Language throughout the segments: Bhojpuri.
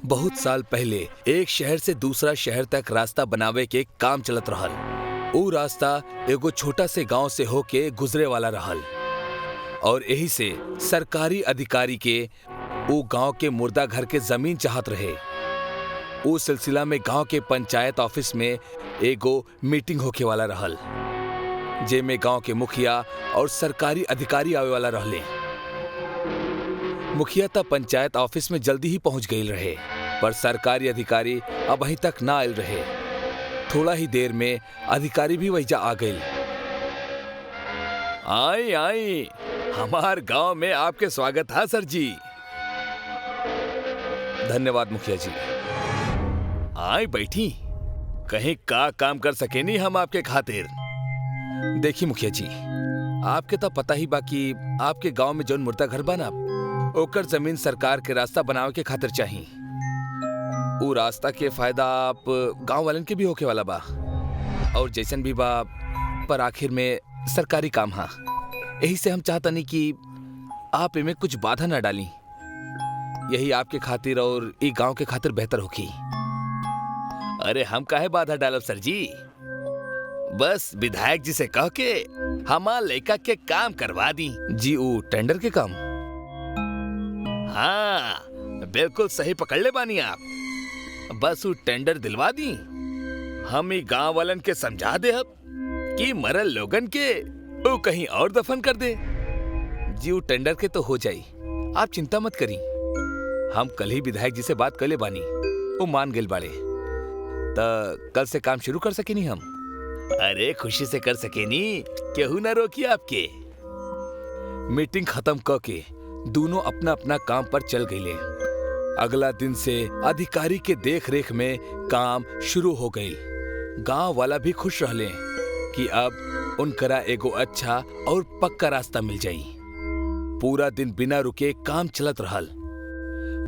बहुत साल पहले एक शहर से दूसरा शहर तक रास्ता बनावे के काम चलत रहल। ऊ रास्ता एगो छोटा से गांव से होके गुजरे वाला रहल और यही से सरकारी अधिकारी के ऊ गांव के मुर्दा घर के जमीन चाहत रहे। ऊ सिलसिला में गांव के पंचायत ऑफिस में एगो मीटिंग होके वाला रहल, जेमे गांव के मुखिया और सरकारी अधिकारी आवे वाला रहले। मुखिया ता पंचायत ऑफिस में जल्दी ही पहुंच गई रहे, पर सरकारी अधिकारी अब अभी तक ना आयल रहे। थोड़ा ही देर में अधिकारी भी वहीजा आ गए। आई आई, हमार गांव में आपके स्वागत है सर जी। धन्यवाद मुखिया जी। आई बैठी, कहीं का काम कर सके नहीं हम आपके खातिर। देखिए मुखिया जी, आपके तो पता ही बाकी आपके गांव में जौन मुर्दा घर बना ओकर जमीन सरकार के रास्ता बनावे के खातिर चाहिए। वो रास्ता के फायदा आप गांव वालन के भी होके वाला बा और जैसन भी बा, पर आखिर में सरकारी काम हा। यही से हम चाहता नहीं कि आप इनमें कुछ बाधा ना डाली। यही आपके खातिर और ई गांव के खातिर बेहतर होगी। अरे हम काहे बाधा डालब सर जी, बस विधायक जी से कह के हमार लड़का के काम करवा दी जी। वो टेंडर के काम? हाँ बिल्कुल सही पकड़ ले बानी आप। बस वो टेंडर दिलवा दी। हम ही गांव वालन के समझा दे अब कि मरल लोगन के वो कहीं और दफन कर दे जी। वो टेंडर के तो हो जाई, आप चिंता मत करी। हम कल ही विधायक जी से बात कर ले बानी, वो मान गए बाड़े। तो कल से काम शुरू कर सके नहीं हम? अरे खुशी से कर सके नहीं, केहू ना रोकी आपके। मीटिंग खत्म करके दोनों अपना अपना काम पर चल गए। अगला दिन से अधिकारी के देख रेख में काम शुरू हो गई। गांव वाला भी खुश रहले कि अब उनकरा एगो अच्छा और पक्का रास्ता मिल जाई। पूरा दिन बिना रुके काम चलत रहल।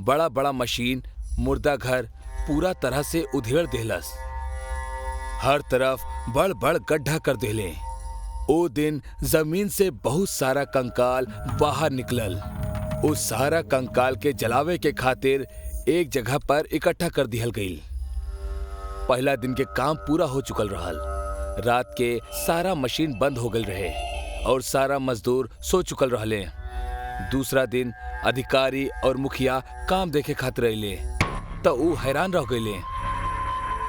बड़ा बड़ा मशीन मुर्दा घर पूरा तरह से उधेड़ देहलस। हर तरफ बड़ बड़ गड्ढा कर देले। ओ दिन जमीन से बहुत सारा कंकाल बाहर निकलल। उस सारा कंकाल के जलावे के खातिर एक जगह पर इकट्ठा कर दिहल गई। पहला दिन के काम पूरा हो चुकल रहल। रात के सारा मशीन बंद हो गई रहे और सारा मजदूर सो चुकल रहले। दूसरा दिन अधिकारी और मुखिया काम देखे खातिर अइले तो ऊ हैरान रह गए।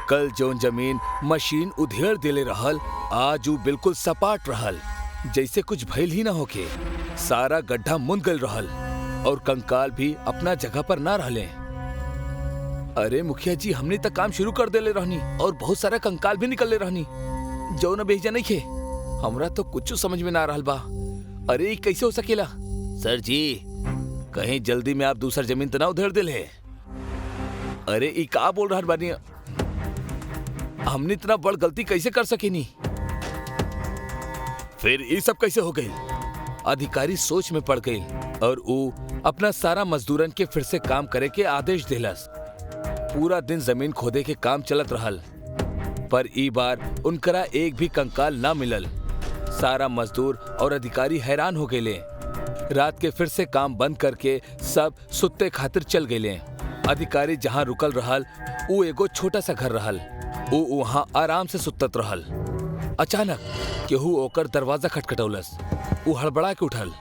कल जौन जमीन मशीन उधेड़ देले रहल, आज ऊ बिल्कुल सपाट रहल, जैसे कुछ भइल ही ना होके। सारा गड्ढा मुंद गल रहल और कंकाल भी अपना जगह पर ना रहले। अरे मुखिया जी, हमने तक काम शुरू कर देले रहनी और बहुत सारा कंकाल भी निकलले रहनी, जो न भेजा नहीं खे। हमरा तो कुछ समझ में ना रहल बा। अरे कैसे हो सकेला? सर जी, कहीं जल्दी में आप दूसर जमीन तो ना उधेड़ देले? अरे ई का बोल रहा बानी? हमने इतना बड़ गलती कैसे कर सके नहीं? फिर ये सब कैसे हो गई? अधिकारी सोच में पड़ गई और वो अपना सारा मजदूरन के फिर से काम करे के आदेश देलस। पूरा दिन जमीन खोदे के काम चलत रहल, पर ई बार उनकरा एक भी कंकाल ना मिलल। सारा मजदूर और अधिकारी हैरान हो गए। रात के फिर से काम बंद करके सब सुत्ते खातिर चल गए। अधिकारी जहाँ रुकल रहल वो एगो छोटा सा घर रहल। वो वहाँ आराम से सुतत रहल। अचानक केहू ओकर दरवाजा खटखटौलस। वो हड़बड़ा के उठल।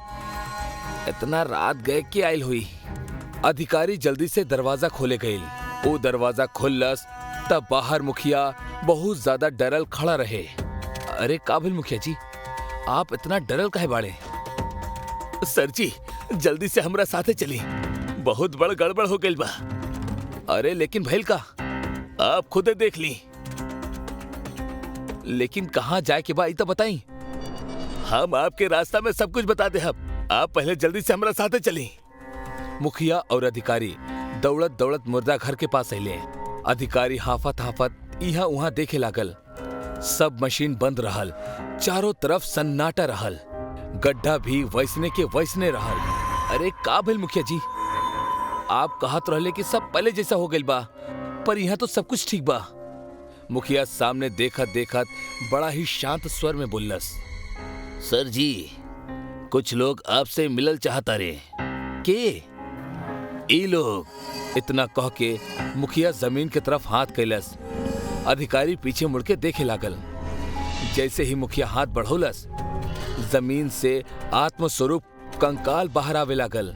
इतना रात गए के आयल हुई। अधिकारी जल्दी से दरवाजा खोले गए। वो दरवाजा खोलस तब बाहर मुखिया बहुत ज्यादा डरल खड़ा रहे। अरे काबिल मुखिया जी, आप इतना डरल काहे बाड़े? सर जी, जल्दी से हमरा साथे चली, बहुत बड़ गड़बड़ हो गई बा। अरे लेकिन भइल का, आप खुदे देख ली। लेकिन कहाँ जाए के बा ई तो बताई। हम आपके रास्ता में सब कुछ बता दे। आप पहले जल्दी से हमरा साथे चली। मुखिया और अधिकारी दौड़त दौड़त मुर्दा घर के पास अइले। अधिकारी हाफत हाफत यहाँ वहाँ देखे लागल। सब मशीन बंद रहल, चारों तरफ सन्नाटा रहल, गड्ढा भी वैसने के वैसने रहल। अरे का भइल मुखिया जी? आप कहत रहले कि सब पहले जैसा हो गइल बा, पर यहाँ तो सब कुछ ठीक बा। मुखिया सामने देखत देखत बड़ा ही शांत स्वर में बोलस। सर जी, कुछ लोग आपसे मिलल चाहता रे। के? ई लोग इतना कह के मुखिया जमीन की तरफ हाथ कैलस। अधिकारी पीछे मुड़ के देखे लागल। जैसे ही मुखिया हाथ बढ़ौलस, जमीन से आत्मस्वरूप कंकाल बाहर आवे लागल।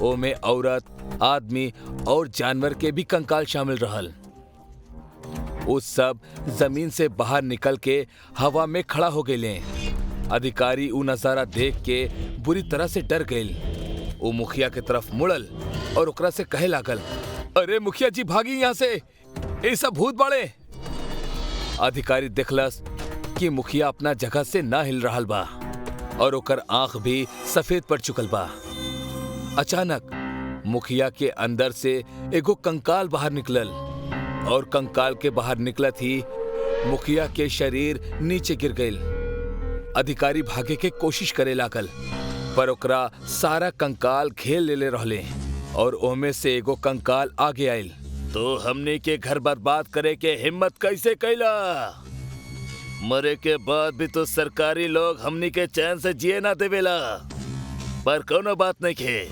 ओमे औरत, आदमी और जानवर के भी कंकाल शामिल रहल। उस सब जमीन से बाहर निकल के हवा में खड़ा हो गए। अधिकारी उ नजारा देख के बुरी तरह से डर गए। वो मुखिया के तरफ मुड़ल और ओकरा से कहे लागल, अरे मुखिया जी भागी यहाँ से, ये सब भूत बाड़े। अधिकारी देखलस कि मुखिया अपना जगह से ना हिल रहल बा और ओकर आंख भी सफेद पड़ चुकल बा। अचानक मुखिया के अंदर से एगो कंकाल बाहर निकलल और कंकाल के बाहर निकलत ही मुखिया के शरीर नीचे गिर गईल। अधिकारी भागे के कोशिश करे लागल, पर ओकरा सारा कंकाल घेर लेले रहले और ओमे से एगो कंकाल आगे आयल। तो हमने के घर बर्बाद करे के हिम्मत कैसे कैला? मरे के बाद भी तो सरकारी लोग हमनी के चैन से जिए ना देवेला। पर कोनो बात नहीं के,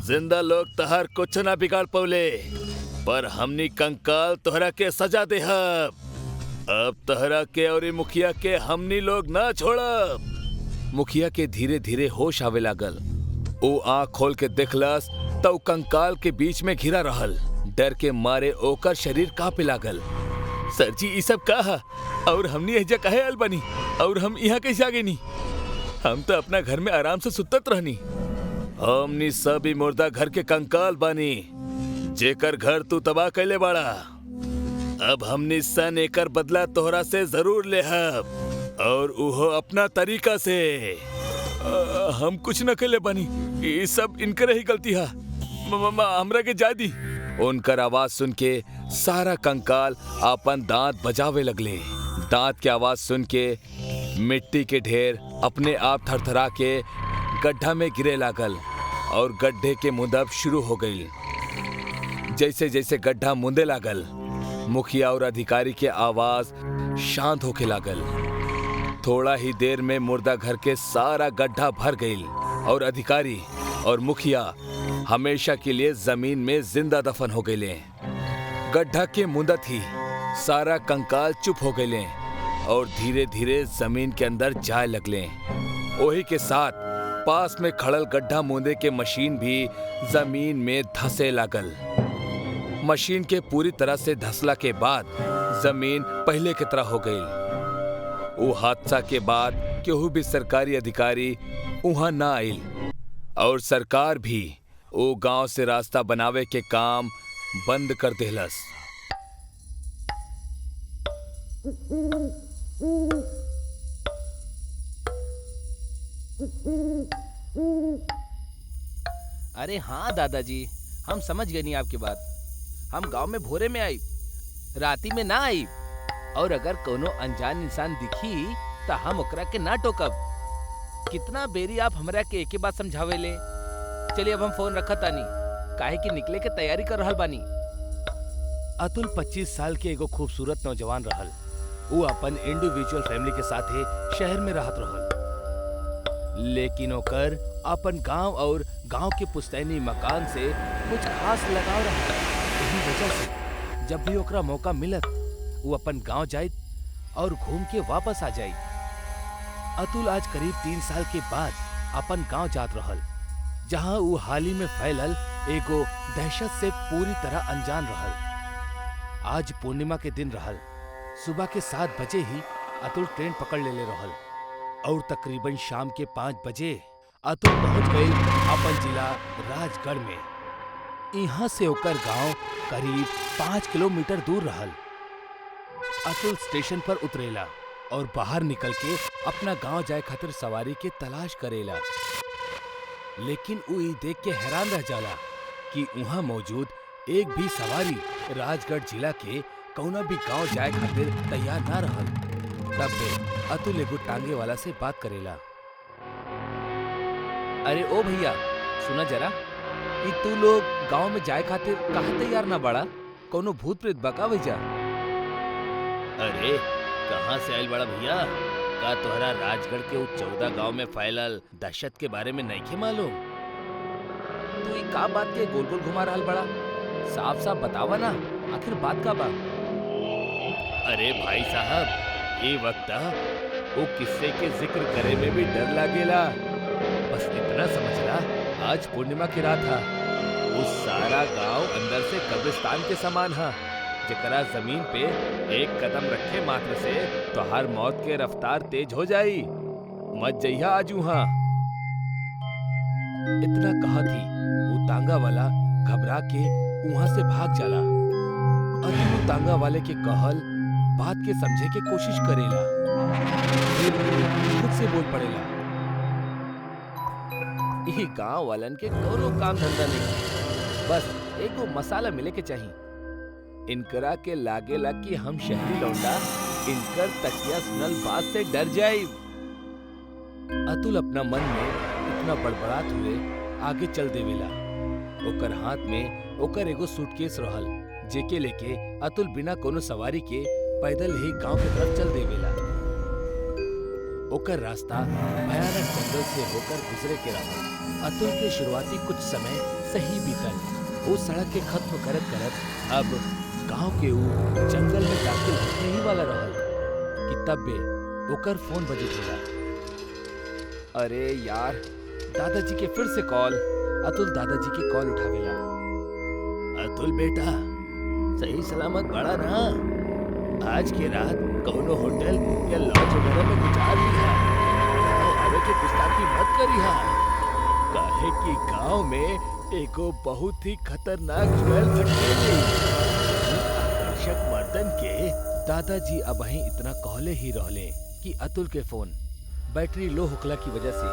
जिंदा लोग तहर कुछ ना बिगाड़ पौले, पर हमनी कंकाल तोहरा के सजा देहब। अब तोहरा के और मुखिया के हमनी लोग ना छोड़ब। मुखिया के धीरे धीरे होश आवे लागल। वो आँख खोल के देखलस तो कंकाल के बीच में घिरा रहल। डर के मारे ओकर शरीर कांपे लागल। सर जी ये सब कहा और हमनी एजा काहे आइल बानी और हम यहाँ कैसे आ गए नी? हम तो अपना घर में आराम से सुतत रहनी। हमनी सब ही मुर्दा घर के कंकाल बानी, जेकर घर तू तबाह कैले बाड़ा। अब हमनी सन एकर बदला तोहरा से जरूर लेहब और उहो अपना तरीका से। हम कुछ न कैले बानी, ये सब इनकर ही गलती है। हमरा के जा दी। उनकर आवाज सुन के सारा कंकाल अपन दांत बजावे लगले। दांत की आवाज सुन के मिट्टी के ढेर अपने आप थरथरा के गड्ढा में गिरे लागल और गड्ढे के मुंदब शुरू हो गई। जैसे जैसे गड्ढा मुंदे लागल, मुखिया और अधिकारी के आवाज शांत होके लागल। थोड़ा ही देर में मुर्दा घर के सारा गड्ढा भर गई और अधिकारी और मुखिया हमेशा के लिए जमीन में जिंदा दफन हो गए। गड्ढा के मुंदत ही सारा कंकाल चुप हो गए और धीरे धीरे जमीन के अंदर जाए लगले। वही के साथ पास में खड़ल गड्ढा मुंदे के मशीन भी जमीन में धंसे लागल। मशीन के पूरी तरह से धंसला के बाद जमीन पहले की तरह हो गई। वो हादसा के बाद केहू भी सरकारी अधिकारी वहां ना आइल और सरकार भी वो गांव से रास्ता बनावे के काम बंद कर देहलस। अरे हाँ दादाजी, हम समझ गए नहीं आपकी बात। हम गांव में भोरे में आई, राती में ना आई, और अगर कोनो अनजान इंसान दिखी तो हम ओकरा के ना टोकब। कितना बेरी आप हमरा के एक बात समझावे ले। चलिए अब हम फोन रखा तानी, काहे कि निकले के तैयारी कर रहल बानी। अतुल 25 साल के एगो खूबसूरत नौजवान रहल। वो अपन इंडिविजुअल फैमिली के साथे शहर में रहत रहल, लेकिन ओकर अपन गांव और गांव के पुश्तैनी मकान से कुछ खास लगाव रहल। यही वजह से जब भी ओकरा मौका मिलत वो अपन गांव जाइत और घूम के वापस आ जाइत। अतुल आज करीब 3 साल के बाद अपन गांव जात रहल, जहां वो हाल ही में फैलल एगो दहशत से पूरी तरह अनजान रहल। आज पूर्णिमा के दिन रहल। सुबह के 7 बजे ही अतुल ट्रेन पकड़ लेले रहल और तकरीबन शाम के 5 बजे अतुल पहुंच गए अपन जिला राजगढ़ में। यहाँ से होकर गांव करीब 5 किलोमीटर दूर रहल। अतुल स्टेशन पर उतरेला और बाहर निकल के अपना गांव जाए खातिर सवारी के तलाश करेला, लेकिन वो ये देख के हैरान रह जाला कि वहाँ मौजूद एक भी सवारी राजगढ़ जिला के कौना भी गांव जाए खातिर तैयार ना रहल। तब बे अतुल एगो टांगे वाला से बात करेला। अरे ओ भैया सुना जरा, कि तू लोग गांव में जाए खातिर कहाँ तैयार ना बड़ा? कोनो भूत प्रेत बका भैया? अरे कहाँ से आयल बड़ा भैया? का तोहरा राजगढ़ के 14 गांव में फैलल दहशत के बारे में नहीं के मालूम? तू का बात के गोल गोल घुमा रहल बड़ा? साफ साफ बतावा ना, आखिर बात का बा। अरे भाई साहब, ये वक्त वो किस्से के जिक्र करे में भी डर लागेला। बस इतना समझला, आज पूर्णिमा की रात था। वो सारा गांव अंदर से कब्रिस्तान के समान हा, जकरा जमीन पे एक कदम रखे मात्र से तोहार मौत के रफ्तार तेज हो जाई। मत जइहा आज वहां। इतना कहा थी वो तांगा वाला घबरा के वहां से भाग जाला। अतुल वो तांगा वाले के कहल बात के समझे के कोशिश करेला, फिर वो खुद से बोल पड़ेला, ई गांव वालन के कोनो काम धंधा नहीं, बस एगो मसाला मिले के चाहिए। इनकरा के लागेला कि हम शहरी लौंडा इनकर तकिया सुनल बात से डर जाई। अतुल अपना मन में इतना बड़बड़ात हुए आगे चल देवेला। ओकर हाथ में ओकर एगो सूटकेस रहल, जेके लेके अतुल बिना कोनो सवारी के पैदल ही गांव के तरफ चल देवेला। ओकर रास्ता भयानक जंगल से होकर गुजरे के रहल। अतुल के शुरुआती कुछ समय सही बीतल। वो सड़क के खत्म करत करत अब गांव के ऊ जंगल में दाखिल होने ही वाला रहल कि तब बे ओकर फोन बजे होला। अरे यार, दादाजी के फिर से कॉल। अतुल दादाजी के कॉल उठावेला। अतुल बेटा, सही सलामत बड़ा ना? आज की रात कौनो होटल या लॉज वगैरह में गुजार लिहा। आवे के गुस्ताखी मत करिहा, काहे कि गांव में एको बहुत ही खतरनाक जुएल भटकेली। आकर्षक मर्दन के दादाजी अब ही इतना कहले ही रहले कि अतुल के फोन बैटरी लो होखला की वजह से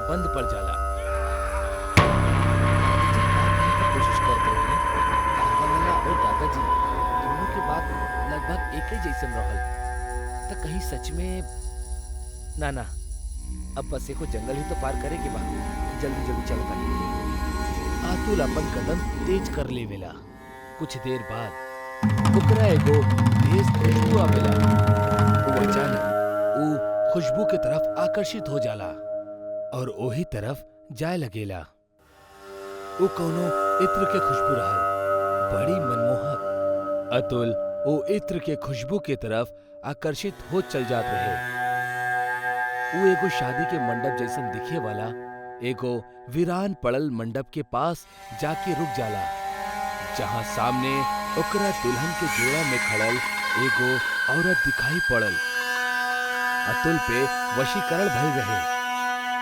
बंद पड़ जाला। कोशिश करते रहे। तांगा और दादाजी दोनों के बात लगभग एक ही जैसन रहल। त कहीं सच में ना, अब बस एको जंगल ही तो पार करे के बा। जल्दी जल्दी चल पानी। अतुल अपन कदम तेज कर लेवेला। कुछ देर बाद ओकरा एगो तेज खुशबू आवेला। वो अचानक वो खुशबू के तरफ आकर्षित हो जाला और ओही तरफ जाए लगेला। वो कौनो इत्र के खुशबू रहल, बड़ी मनमोहक। अतुल वो इत्र के खुशबू के तरफ आकर्षित हो चल जात रहे। वो एगो शादी के मंडप जैसन दिखे वाला एगो वीरान पड़ल मंडप के पास जाके रुक जाला, जहां सामने ओकरा दुल्हन के जोड़ा में खड़ल एगो औरत दिखाई पड़ल। अतुल पे वशीकरण भइल रहे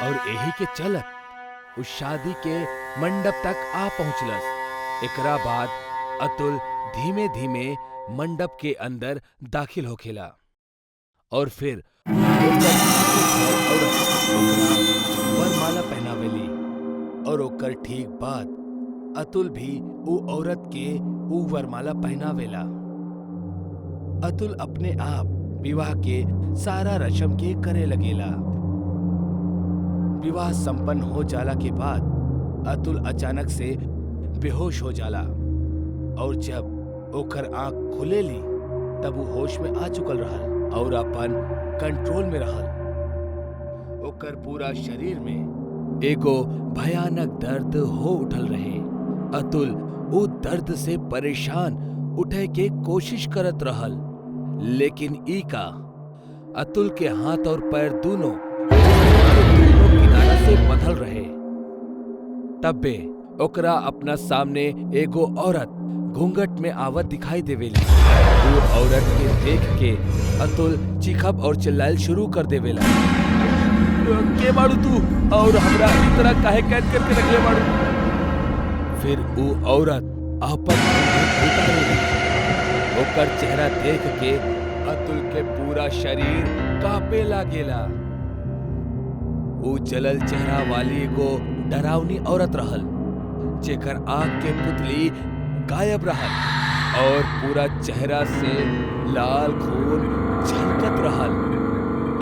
और यही के चलत उस शादी के मंडप तक आ पहुंचलस। एकरा बाद अतुल धीमे धीमे मंडप के अंदर दाखिल होखेला और फिर वरमाला पहनावेली और ओकर ठीक बाद अतुल भी वो औरत के वो वरमाला पहनावेला। अतुल अपने आप विवाह के सारा रस्म के करे लगेला। विवाह संपन्न हो जाला के बाद अतुल अचानक से बेहोश हो जाला और जब ओकर आंख खुलेली तब वो होश में आ चुकल रहल और अपन कंट्रोल में रहल। ओकर पूरा शरीर में एगो भयानक दर्द हो उठल रहे। अतुल वो दर्द से परेशान उठे के कोशिश करत रहल, लेकिन ई का अतुल के हाथ और पैर दोनों किनारा से बंधल रहे। तब बे ओकरा अपना सामने एगो औरत घूंघट में आवत दिखाई देवेली। वो औरत के देख के अतुल चीखब और चिल्लाइल शुरू कर देवेला। के बाड़ू तू और हमरा इस तरह काहे कैद करके रखले बाड़ू? फिर वो औरत अपन उतारे लगी। ओकर चेहरा देख के अतुल के पूरा शरीर कांपे लागेला। वो जलल चेहरा वाली एगो डरावनी औरत रहल, जेकर आँख के पुतली गायब रहल और पूरा चेहरा से लाल खून झलकत रहल।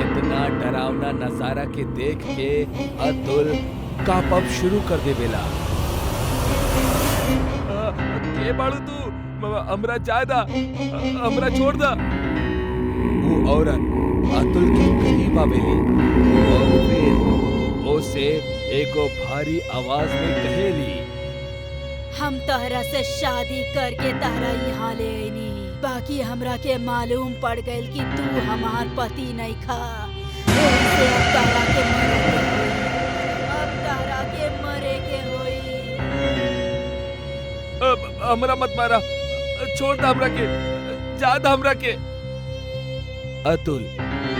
इतना डरावना नजारा के देख के अतुल कांपब शुरू कर देवेला। के बाड़ू तू? हमरा जायदा, हमरा छोड़ दा। वो औरत अतुल के करीब आवेली और फिर उसे एगो भारी आवाज में कहेली, हम तहरा से शादी करके तहरा यहाँ ले आईनी, बाकी हमरा के मालूम पड़ गइल कि तू हमार पति नहीं खा। एही से अब तहरा के मरे के होई, अब तहरा के मरे के होई। अब हमरा मत मारा, छोड़ दा हमरा के, जा दा हमरा के। अतुल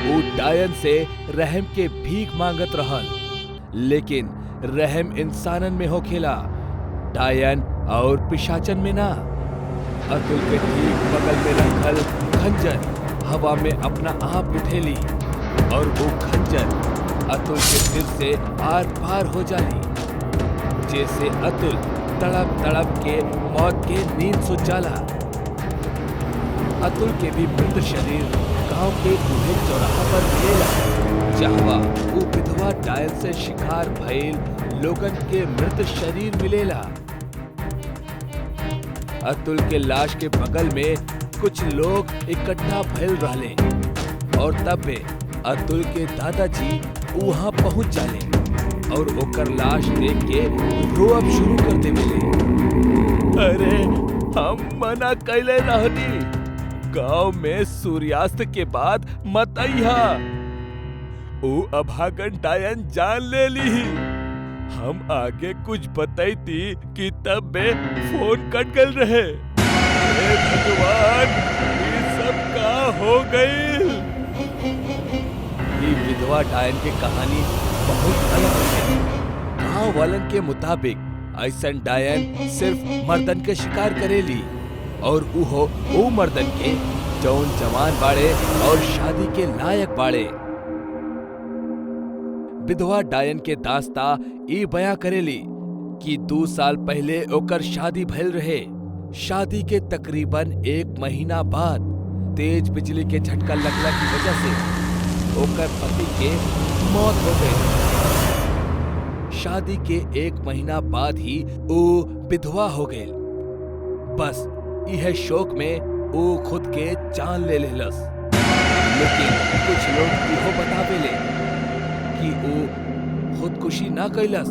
वो डायन से रहम के भीख मांगत रहल, लेकिन रहम इंसानन में होखेला, डायन और पिशाचन में ना। अतुल के ठीक बगल में रखल खंजर हवा में अपना आप उठेली और वो खंजर अतुल के सिर से आर पार हो जाली, जैसे अतुल तड़प तड़प के मौत के नींद सो जाला। अतुल के भी मृत शरीर गांव के बूढ़े चौराहा पर मिलेला, जहवा वो विधवा डायन से शिकार भइल लोगन के मृत शरीर मिलेला। अतुल के लाश के बगल में कुछ लोग इकट्ठा भइल रहले और तब अतुल के दादाजी वहां पहुंच जाले और ओकर लाश देख के रोअब शुरू कर देवेले। अरे हम मना कैले रहनी, गांव में सूर्यास्त के बाद मत आइहा, ओ अभागन डायन जान ले ली। हम आगे कुछ बताईती कि तब में फोन कट गल रहे। हे भगवान, ये सब का हो गई। ये विधवा डायन की कहानी बहुत अलग है। गांव वालन के मुताबिक ऐसन डायन सिर्फ मर्दन के शिकार करेली और वो मर्दन के जौन जवान बाड़े और शादी के लायक बाड़े। विधवा डायन के दास्ता ई बयां करेली कि 2 साल पहले ओकर शादी भइल रहे। शादी के तकरीबन 1 महीना बाद तेज बिजली के झटका लगला की वजह से ओकर पति के मौत हो गई। शादी के 1 महीना बाद ही वो विधवा हो गई। बस यह शोक में वो खुद के जान ले लेलस। लेकिन कुछ लोग इहो बतावेले कि वो खुदकुशी ना कैलस,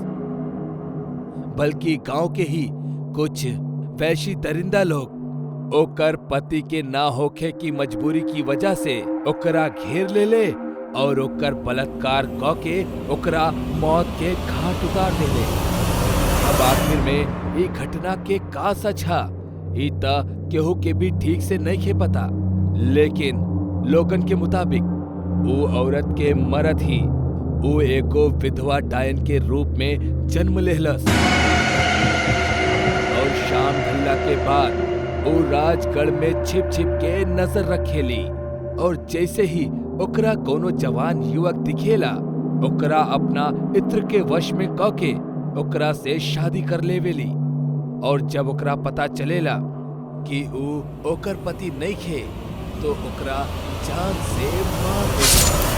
बल्कि गांव के ही कुछ वैशी दरिंदा लोग ओकर पति के ना होखे की मजबूरी की वजह से ओकरा घेर ले और ओकर बलात्कार क के ओकरा मौत के घाट उतार देले। अब आखिर में ये घटना के का सच है, ई त केहू के भी ठीक से नहीं खे पता। लेकिन लोगन के मुताबिक वो औरत के मरद ही वो एगो विधवा डायन के रूप में जन्म लेहलस और शाम ढलला के बाद वो राजगढ़ में छिप छिप के नजर रखेली और जैसे ही ओकरा कोनो जवान युवक दिखेला ओकरा अपना इत्र के वश में क के ओकरा से शादी कर लेवेली। और जब ओकरा पता चलेला कि वो ओकर पति नहीं खे तो ओकरा जान से मार देला।